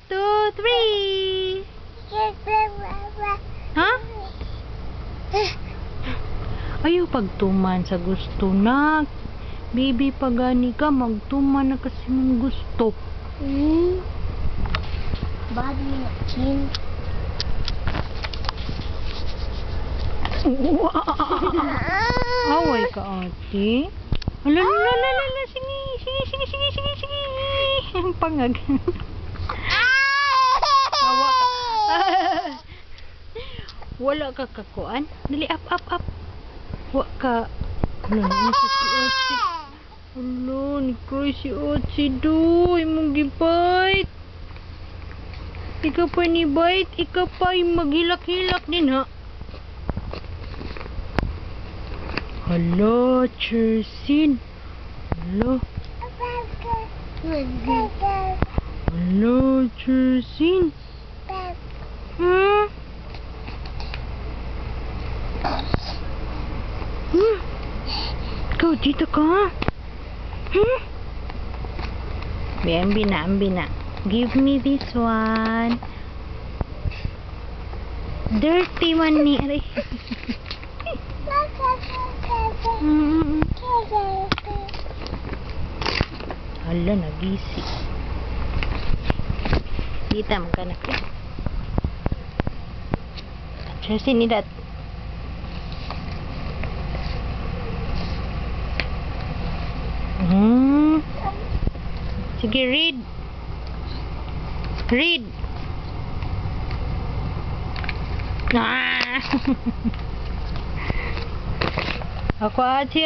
two, three. Ha? Ayaw pagtuman sa gusto na. Baby, pagani ka, magtuman na kasi mong gusto. Body na chin. Away ka, ate. Ala, sige. Pangag. Hawa ka. Wala ka kakuan. Dali, up. Wa ka. Ala, si ate. Ala, ni-cry si ate do. Imong gibite. Ikaw pa ni bite. Ikaw pa yung maghilak-hilak din, ha? Hala, Chersin. Hala. Hala, Chersin. Ikaw, dito ka. Ambi na. Give me this one. Dirty one ni. Aray. Hala, nagisi. Dita mo ka na. Chersin, ni dat. Sige, read. Ako, achi.